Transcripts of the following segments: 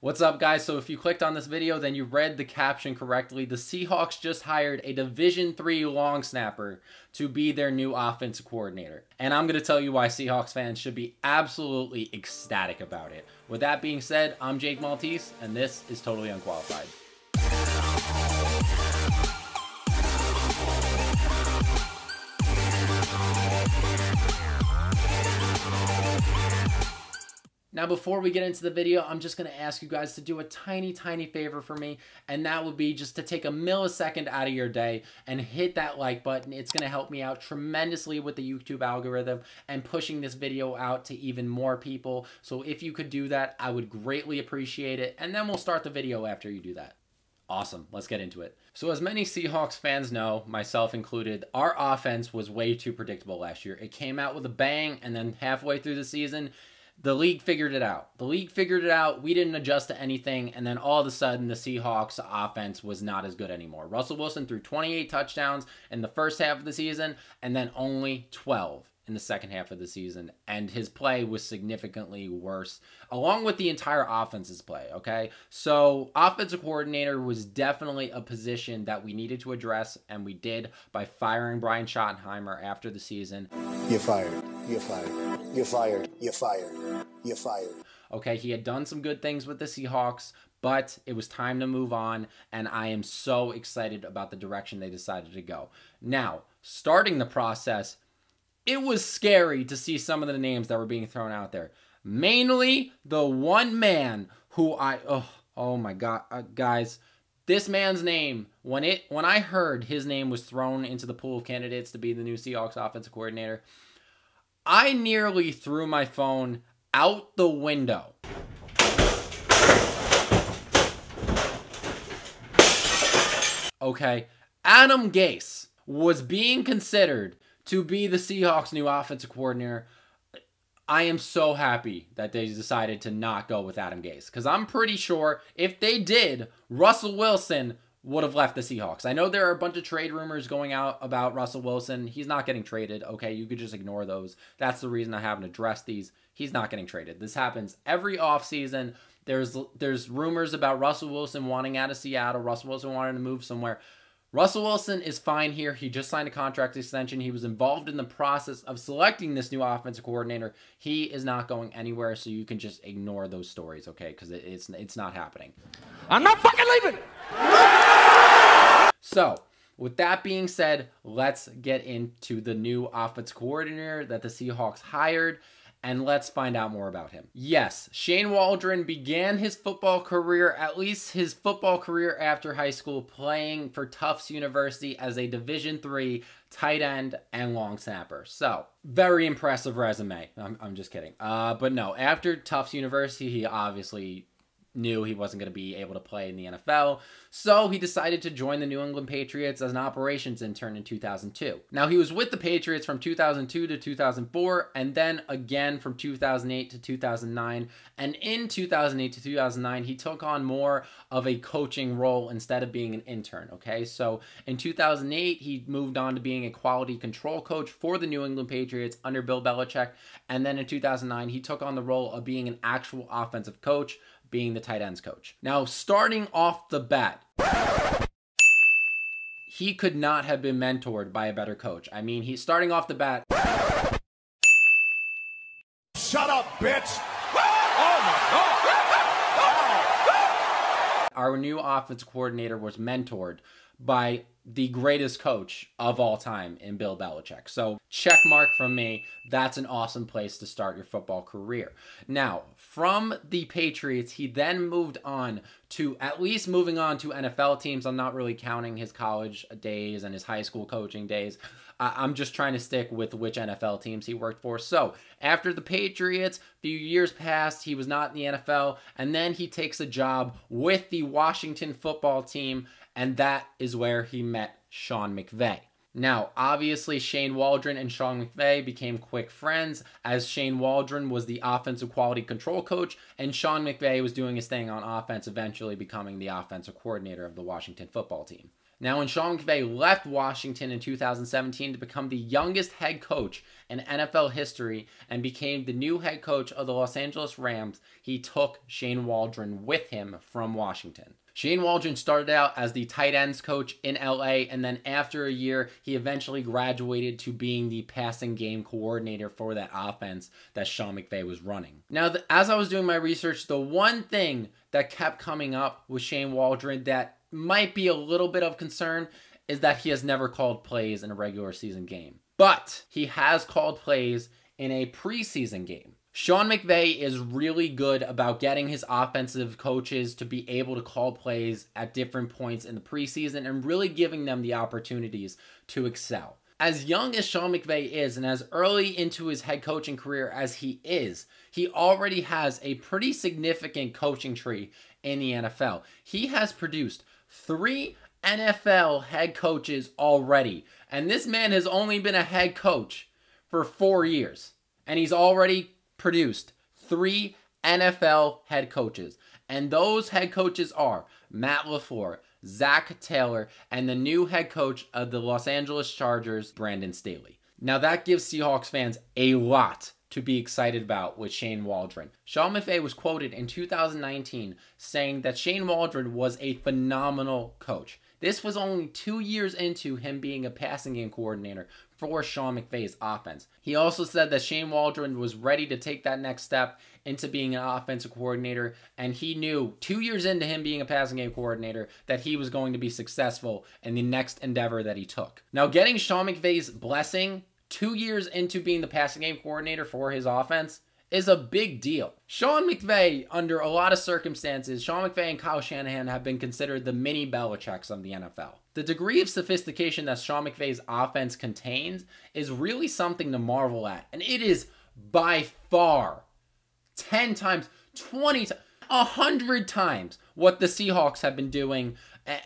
What's up, guys? So if you clicked on this video, then you read the caption correctly. The Seahawks just hired a Division III long snapper to be their new offensive coordinator. And I'm going to tell you why Seahawks fans should be absolutely ecstatic about it. With that being said, I'm Jake Maltese, and this is Totally Unqualified. Now, before we get into the video, I'm just going to ask you guys to do a tiny favor for me, and that would be just to take a millisecond out of your day and hit that like button. It's going to help me out tremendously with the YouTube algorithm and pushing this video out to even more people. So if you could do that, I would greatly appreciate it, and then we'll start the video after you do that. Awesome, let's get into it. So as many Seahawks fans know, myself included, our offense was way too predictable last year. It came out with a bang, and then halfway through the season, the league figured it out. The league figured it out. We didn't adjust to anything. And then all of a sudden, the Seahawks offense was not as good anymore. Russell Wilson threw 28 touchdowns in the first half of the season and then only 12 in the second half of the season. And his play was significantly worse, along with the entire offense's play, okay? So offensive coordinator was definitely a position that we needed to address, and we did by firing Brian Schottenheimer after the season. You're fired. You're fired. You're fired. You're fired. You're fired. Okay, he had done some good things with the Seahawks, but it was time to move on, and I am so excited about the direction they decided to go. Now, starting the process, it was scary to see some of the names that were being thrown out there. Mainly the one man who oh my God, guys, this man's name, when I heard his name was thrown into the pool of candidates to be the new Seahawks offensive coordinator, I nearly threw my phone out the window. Okay, Adam Gase was being considered to be the Seahawks' new offensive coordinator. I am so happy that they decided to not go with Adam Gase, because I'm pretty sure if they did, Russell Wilson would have left the Seahawks. I know there are a bunch of trade rumors going out about Russell Wilson. He's not getting traded. Okay, you could just ignore those. That's the reason I haven't addressed these. He's not getting traded. This happens every offseason. There's rumors about Russell Wilson wanting out of Seattle, Russell Wilson wanting to move somewhere. Russell Wilson is fine here. He just signed a contract extension. He was involved in the process of selecting this new offensive coordinator. He is not going anywhere, so you can just ignore those stories, okay? Because it's not happening. I'm not fucking leaving! So, with that being said, let's get into the new offensive coordinator that the Seahawks hired, and let's find out more about him. Yes, Shane Waldron began his football career, at least his football career after high school, playing for Tufts University as a Division III tight end and long snapper. So, very impressive resume. I'm just kidding. But no, after Tufts University, he obviously knew he wasn't going to be able to play in the NFL, so he decided to join the New England Patriots as an operations intern in 2002. Now, he was with the Patriots from 2002 to 2004, and then again from 2008 to 2009, and in 2008 to 2009, he took on more of a coaching role instead of being an intern, okay? So, in 2008, he moved on to being a quality control coach for the New England Patriots under Bill Belichick, and then in 2009, he took on the role of being an actual offensive coach, being the tight ends coach. Now, starting off the bat, he could not have been mentored by a better coach. I mean, he's starting off the bat. Shut up, bitch! Oh my God! Our new offensive coordinator was mentored by the greatest coach of all time in Bill Belichick. So, check mark from me. That's an awesome place to start your football career. Now, from the Patriots, he then moved on to, at least moving on to NFL teams. I'm not really counting his college days and his high school coaching days. I'm just trying to stick with which NFL teams he worked for. So, after the Patriots, a few years passed, he was not in the NFL, and then he takes a job with the Washington football team, and that is where he met Sean McVay. Now, obviously, Shane Waldron and Sean McVay became quick friends, as Shane Waldron was the offensive quality control coach, and Sean McVay was doing his thing on offense, eventually becoming the offensive coordinator of the Washington football team. Now, when Sean McVay left Washington in 2017 to become the youngest head coach in NFL history and became the new head coach of the Los Angeles Rams, he took Shane Waldron with him from Washington. Shane Waldron started out as the tight ends coach in LA, and then after a year, he eventually graduated to being the passing game coordinator for that offense that Sean McVay was running. Now, as I was doing my research, the one thing that kept coming up with Shane Waldron that might be a little bit of concern is that he has never called plays in a regular season game. But he has called plays in a preseason game. Sean McVay is really good about getting his offensive coaches to be able to call plays at different points in the preseason and really giving them the opportunities to excel. As young as Sean McVay is and as early into his head coaching career as he is, he already has a pretty significant coaching tree in the NFL. He has produced 3 NFL head coaches already, and this man has only been a head coach for 4 years, and he's already produced 3 NFL head coaches. And those head coaches are Matt LaFleur, Zach Taylor, and the new head coach of the Los Angeles Chargers, Brandon Staley. Now that gives Seahawks fans a lot to be excited about with Shane Waldron. Sean McVay was quoted in 2019 saying that Shane Waldron was a phenomenal coach. This was only 2 years into him being a passing game coordinator for Sean McVay's offense. He also said that Shane Waldron was ready to take that next step into being an offensive coordinator, and he knew 2 years into him being a passing game coordinator that he was going to be successful in the next endeavor that he took. Now, getting Sean McVay's blessing 2 years into being the passing game coordinator for his offense is a big deal. Sean McVay, under a lot of circumstances, Sean McVay and Kyle Shanahan have been considered the mini Belichicks of the NFL. The degree of sophistication that Sean McVay's offense contains is really something to marvel at. And it is by far 10 times, 20 times, 100 times what the Seahawks have been doing.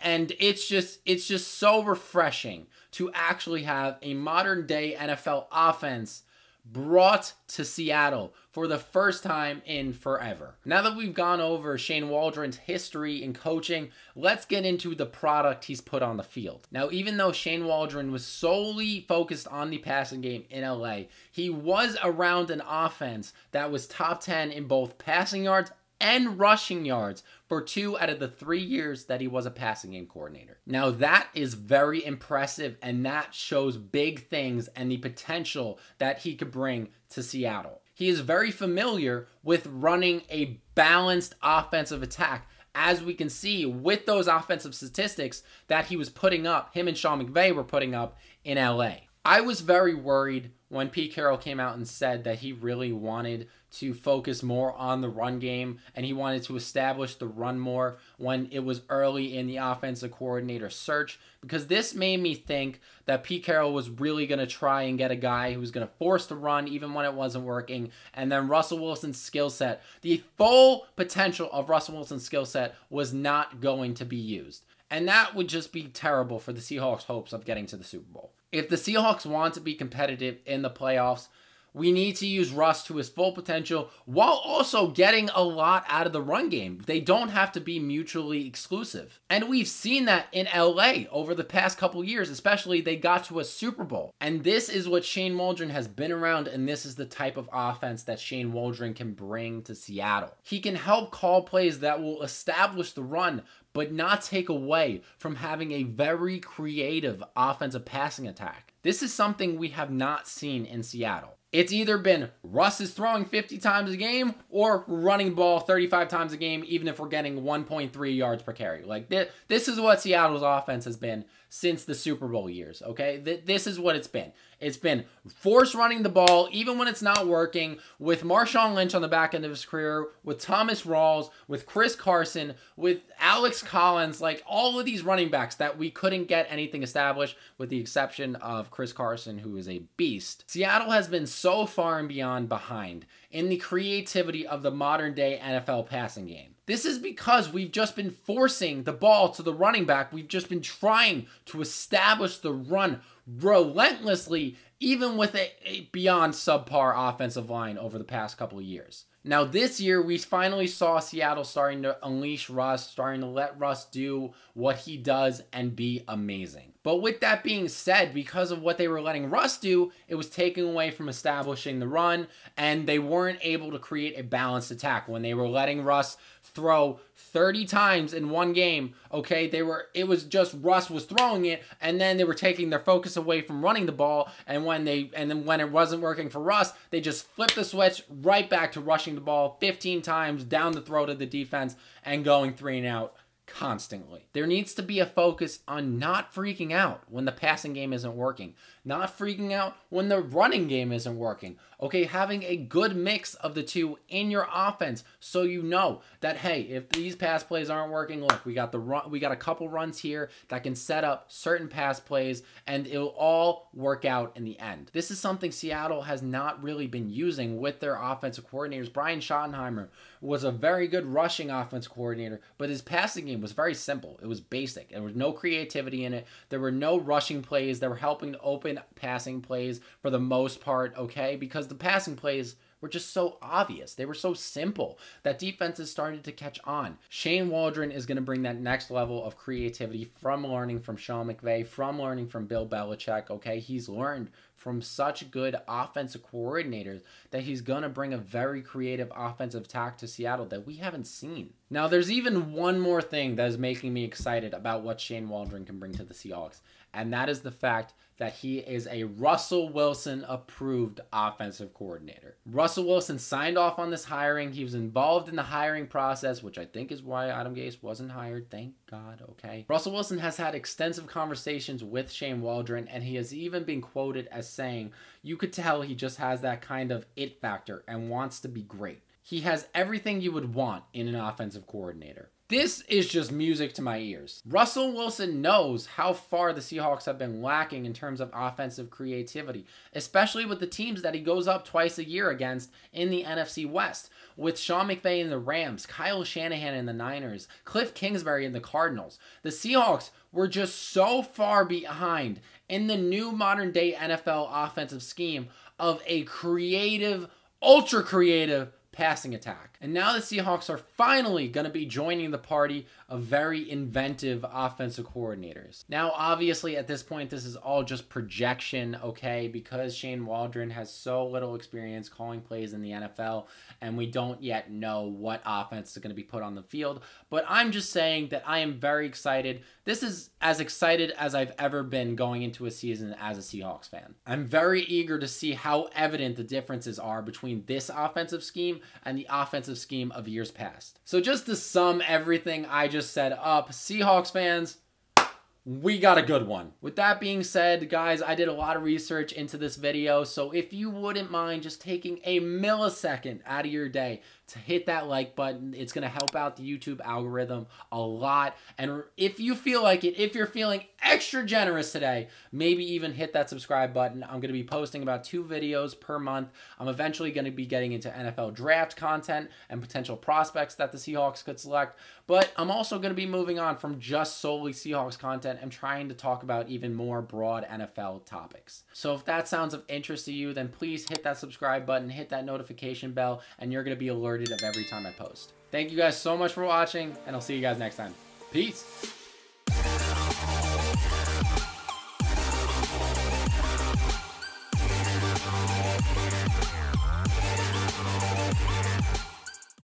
And it's just so refreshing to actually have a modern day NFL offense brought to Seattle for the first time in forever. Now that we've gone over Shane Waldron's history in coaching, let's get into the product he's put on the field. Now, even though Shane Waldron was solely focused on the passing game in LA, he was around an offense that was top 10 in both passing yards and rushing yards for 2 out of the 3 years that he was a passing game coordinator. Now that is very impressive, and that shows big things and the potential that he could bring to Seattle. He is very familiar with running a balanced offensive attack, as we can see with those offensive statistics that he was putting up, him and Sean McVay were putting up in LA. I was very worried when Pete Carroll came out and said that he really wanted to focus more on the run game and he wanted to establish the run more when it was early in the offensive coordinator search, because this made me think that Pete Carroll was really going to try and get a guy who was going to force the run even when it wasn't working, and then Russell Wilson's skill set, the full potential of Russell Wilson's skill set, was not going to be used. And that would just be terrible for the Seahawks' hopes of getting to the Super Bowl. If the Seahawks want to be competitive in the playoffs, we need to use Russ to his full potential while also getting a lot out of the run game. They don't have to be mutually exclusive. And we've seen that in LA over the past couple years, especially they got to a Super Bowl. And this is what Shane Waldron has been around, and this is the type of offense that Shane Waldron can bring to Seattle. He can help call plays that will establish the run, but not take away from having a very creative offensive passing attack. This is something we have not seen in Seattle. It's either been Russ is throwing 50 times a game or running the ball 35 times a game, even if we're getting 1.3 yards per carry. Like this is what Seattle's offense has been since the Super Bowl years, okay? This is what it's been. It's been force running the ball, even when it's not working, with Marshawn Lynch on the back end of his career, with Thomas Rawls, with Chris Carson, with Alex Collins, like all of these running backs that we couldn't get anything established, with the exception of Chris Carson, who is a beast. Seattle has been so far and beyond behind in the creativity of the modern day NFL passing game. This is because we've just been forcing the ball to the running back. We've just been trying to establish the run relentlessly, even with a beyond subpar offensive line over the past couple of years. Now this year, we finally saw Seattle starting to unleash Russ, starting to let Russ do what he does and be amazing. But with that being said, because of what they were letting Russ do, it was taken away from establishing the run, and they weren't able to create a balanced attack. When they were letting Russ throw 30 times in one game, okay, it was just Russ was throwing it, and then they were taking their focus away from running the ball, and then when it wasn't working for Russ, they just flipped the switch right back to rushing the ball 15 times down the throat of the defense and going 3 and out constantly. There needs to be a focus on not freaking out when the passing game isn't working, not freaking out when the running game isn't working. Okay, having a good mix of the two in your offense, so you know that, hey, if these pass plays aren't working, look, we got a couple runs here that can set up certain pass plays, and it'll all work out in the end. This is something Seattle has not really been using with their offensive coordinators. Brian Schottenheimer was a very good rushing offense coordinator, but his passing game was very simple. It was basic. There was no creativity in it. There were no rushing plays that were helping to open passing plays for the most part, okay? Because the passing plays were just so obvious. They were so simple that defenses started to catch on. Shane Waldron is going to bring that next level of creativity from learning from Sean McVay, from learning from Bill Belichick, okay? He's learned from such good offensive coordinators that he's going to bring a very creative offensive attack to Seattle that we haven't seen. Now, there's even one more thing that is making me excited about what Shane Waldron can bring to the Seahawks, and that is the fact that he is a Russell Wilson approved offensive coordinator. Russell Wilson signed off on this hiring. He was involved in the hiring process, which I think is why Adam Gase wasn't hired. Thank God, okay? Russell Wilson has had extensive conversations with Shane Waldron, and he has even been quoted as saying, you could tell he just has that kind of it factor and wants to be great. He has everything you would want in an offensive coordinator. This is just music to my ears. Russell Wilson knows how far the Seahawks have been lacking in terms of offensive creativity, especially with the teams that he goes up twice a year against in the NFC West, with Sean McVay in the Rams, Kyle Shanahan in the Niners, Cliff Kingsbury in the Cardinals. The Seahawks were just so far behind in the new modern day NFL offensive scheme of a creative, ultra creative passing attack. And now the Seahawks are finally going to be joining the party of very inventive offensive coordinators. Now, obviously, at this point, this is all just projection, okay, because Shane Waldron has so little experience calling plays in the NFL, and we don't yet know what offense is going to be put on the field. But I'm just saying that I am very excited. This is as excited as I've ever been going into a season as a Seahawks fan. I'm very eager to see how evident the differences are between this offensive scheme and the offensive scheme of years past. So just to sum everything I just said up, Seahawks fans, we got a good one. With that being said, guys, I did a lot of research into this video, so if you wouldn't mind just taking a millisecond out of your day to hit that like button, it's going to help out the YouTube algorithm a lot. And if you feel like it, if you're feeling extra generous today, maybe even hit that subscribe button. I'm going to be posting about 2 videos per month. I'm eventually going to be getting into NFL draft content and potential prospects that the Seahawks could select. But I'm also going to be moving on from just solely Seahawks content and trying to talk about even more broad NFL topics. So if that sounds of interest to you, then please hit that subscribe button, hit that notification bell, and you're going to be alerted of every time I post. Thank you guys so much for watching, and I'll see you guys next time. Peace.